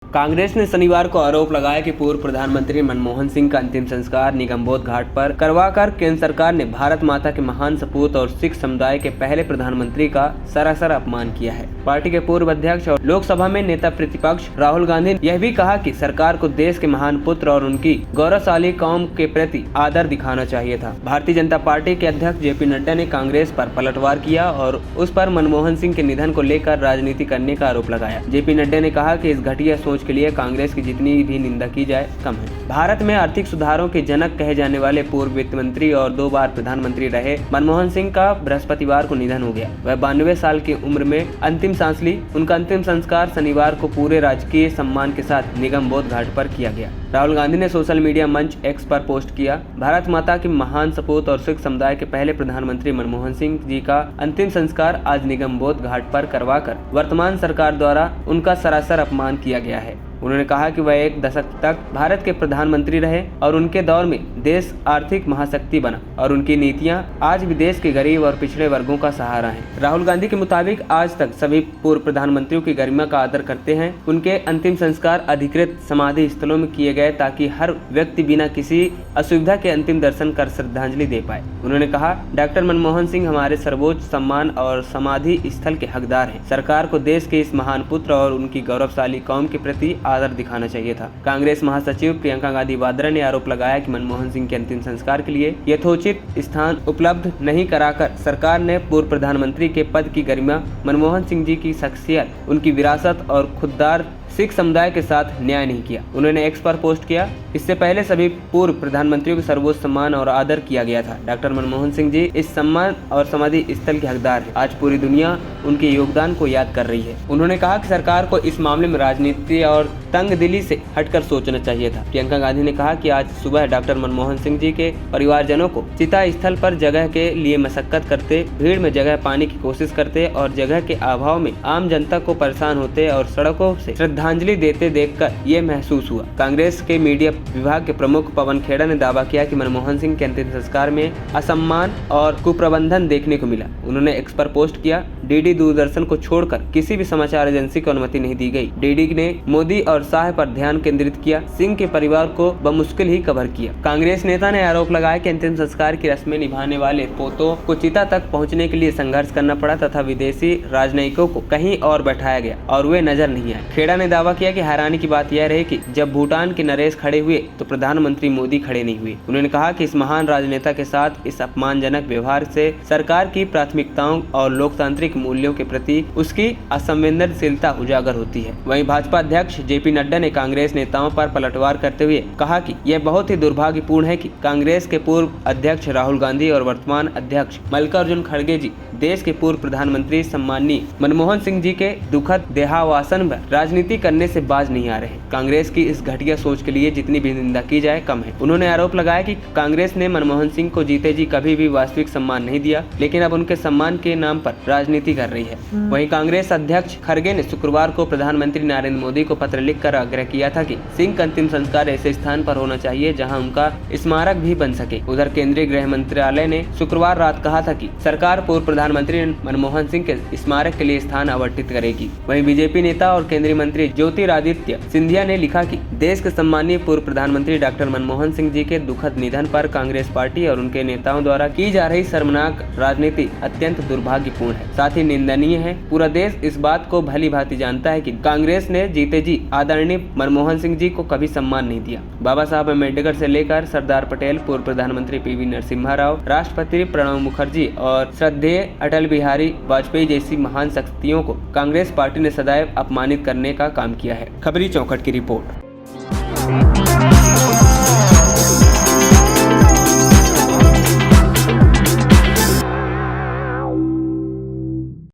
कांग्रेस ने शनिवार को आरोप लगाया कि पूर्व प्रधानमंत्री मनमोहन सिंह का अंतिम संस्कार निगमबोध घाट पर करवाकर केंद्र सरकार ने भारत माता के महान सपूत और सिख समुदाय के पहले प्रधानमंत्री का सरासर अपमान किया है। पार्टी के पूर्व अध्यक्ष और लोकसभा में नेता प्रतिपक्ष राहुल गांधी ने यह भी कहा कि सरकार को देश के महान पुत्र और उनकी गौरवशाली कौम के प्रति आदर दिखाना चाहिए था। भारतीय जनता पार्टी के अध्यक्ष जेपी नड्डा ने कांग्रेस पर पलटवार किया और उस पर मनमोहन सिंह के निधन को लेकर राजनीति करने का आरोप लगाया। जेपी नड्डा ने कहा कि इस घटिया सोच के लिए कांग्रेस की जितनी भी निंदा की जाए कम है। भारत में आर्थिक सुधारों के जनक कहे जाने वाले पूर्व वित्त मंत्री और 2 बार प्रधानमंत्री रहे मनमोहन सिंह का बृहस्पतिवार को निधन हो गया। वह 92 साल की उम्र में अंतिम सांस ली। उनका अंतिम संस्कार शनिवार को पूरे राजकीय सम्मान के साथ निगमबोध घाट पर किया गया। राहुल गांधी ने सोशल मीडिया मंच एक्स पर पोस्ट किया, भारत माता के महान सपूत और सिख समुदाय के पहले प्रधानमंत्री मनमोहन सिंह जी का अंतिम संस्कार आज निगमबोध घाट पर करवाकर वर्तमान सरकार द्वारा उनका सरासर अपमान किया गया है। उन्होंने कहा कि वह 1 दशक तक भारत के प्रधानमंत्री रहे और उनके दौर में देश आर्थिक महाशक्ति बना और उनकी नीतियां आज भी देश के गरीब और पिछड़े वर्गों का सहारा हैं। राहुल गांधी के मुताबिक आज तक सभी पूर्व प्रधानमंत्रियों की गरिमा का आदर करते हैं। उनके अंतिम संस्कार अधिकृत समाधि स्थलों में किए गए ताकि हर व्यक्ति बिना किसी असुविधा के अंतिम दर्शन कर श्रद्धांजलि दे पाए। उन्होंने कहा, डॉक्टर मनमोहन सिंह हमारे सर्वोच्च सम्मान और समाधि स्थल के हकदार हैं। सरकार को देश के इस महान पुत्र और उनकी गौरवशाली कौम के प्रति आदर दिखाना चाहिए था। कांग्रेस महासचिव प्रियंका गांधी वाड्रा ने आरोप लगाया कि मनमोहन सिंह के अंतिम संस्कार के लिए यथोचित स्थान उपलब्ध नहीं कराकर सरकार ने पूर्व प्रधानमंत्री के पद की गरिमा, मनमोहन सिंह जी की शख्सियत, उनकी विरासत और खुददार सिख समुदाय के साथ न्याय नहीं किया। उन्होंने एक्स पर पोस्ट किया, इससे पहले सभी पूर्व प्रधानमंत्रियों के सर्वोच्च सम्मान और आदर किया गया था। डॉक्टर मनमोहन सिंह जी इस सम्मान और समाधि स्थल के हकदार हैं। आज पूरी दुनिया उनके योगदान को याद कर रही है। उन्होंने कहा कि सरकार को इस मामले में राजनीति और तंगदिली से हटकर सोचना चाहिए था। प्रियंका गांधी ने कहा कि आज सुबह डॉक्टर मनमोहन सिंह जी के परिवारजनों को चिता स्थल पर जगह के लिए मशक्कत करते, भीड़ में जगह पाने की कोशिश करते और जगह के अभाव में आम जनता को परेशान होते और सड़कों से श्रद्धांजलि देते देखकर ये महसूस हुआ। कांग्रेस के मीडिया विभाग के प्रमुख पवन खेड़ा ने दावा किया कि मनमोहन सिंह के अंतिम संस्कार में असम्मान और कुप्रबंधन देखने को मिला। उन्होंने एक्स पर पोस्ट किया, डीडी दूरदर्शन को छोड़कर किसी भी समाचार एजेंसी को अनुमति नहीं दी गई। डीडी ने मोदी और शाह पर ध्यान केंद्रित किया, सिंह के परिवार को बमुश्किल ही कवर किया। कांग्रेस नेता ने आरोप लगाया कि अंतिम संस्कार की रस्में निभाने वाले पोतों को चिता तक पहुंचने के लिए संघर्ष करना पड़ा तथा विदेशी राजनयिकों को कहीं और बैठाया गया और वे नजर नहीं आए। खेड़ा ने दावा किया कि हैरानी की बात यह रही कि जब भूटान के नरेश खड़े हुए तो प्रधानमंत्री मोदी खड़े नहीं हुए। उन्होंने कहा कि इस महान राजनेता के साथ इस अपमानजनक व्यवहार से सरकार की प्राथमिकताओं और लोकतांत्रिक मूल्यों के प्रति उसकी असंवेदनशीलता उजागर होती है। वहीं भाजपा अध्यक्ष जेपी नड्डा ने कांग्रेस नेताओं पर पलटवार करते हुए कहा कि यह बहुत ही दुर्भाग्यपूर्ण है कि कांग्रेस के पूर्व अध्यक्ष राहुल गांधी और वर्तमान अध्यक्ष मल्लिकार्जुन खड़गे जी देश के पूर्व प्रधानमंत्री सम्माननीय मनमोहन सिंह जी के दुखद देहावसान में राजनीति करने से बाज नहीं आ रहे। कांग्रेस की इस घटिया सोच के लिए जितनी भी निंदा की जाए कम है। उन्होंने आरोप लगाया कि कांग्रेस ने मनमोहन सिंह को जीते जी कभी भी वास्तविक सम्मान नहीं दिया, लेकिन अब उनके सम्मान के नाम पर राजनीति कर रही है। वहीं कांग्रेस अध्यक्ष खड़गे ने शुक्रवार को प्रधानमंत्री नरेंद्र मोदी को पत्र लिखकर आग्रह किया था कि सिंह का अंतिम संस्कार ऐसे स्थान पर होना चाहिए जहां उनका स्मारक भी बन सके। उधर केंद्रीय गृह मंत्रालय ने शुक्रवार रात कहा था कि सरकार पूर्व प्रधानमंत्री मनमोहन सिंह के स्मारक के लिए स्थान आवंटित करेगी। वहीं बीजेपी नेता और केंद्रीय मंत्री ज्योतिरादित्य सिंधिया ने लिखा कि देश के सम्मानीय पूर्व प्रधानमंत्री डॉक्टर मनमोहन सिंह जी के दुखद निधन पर कांग्रेस पार्टी और उनके नेताओं द्वारा की जा रही शर्मनाक राजनीति अत्यंत दुर्भाग्यपूर्ण है, साथ ही निंदनीय है। पूरा देश इस बात को भली भांति जानता है कि कांग्रेस ने जीते जी आदरणीय मनमोहन सिंह जी को कभी सम्मान नहीं दिया। बाबा साहब अम्बेडकर से लेकर सरदार पटेल, पूर्व प्रधानमंत्री पीवी नरसिम्हा राव, राष्ट्रपति प्रणब मुखर्जी और श्रद्धेय अटल बिहारी वाजपेयी जैसी महान शक्तियों को कांग्रेस पार्टी ने सदैव अपमानित करने का काम किया है। खबरी चौखट की रिपोर्ट।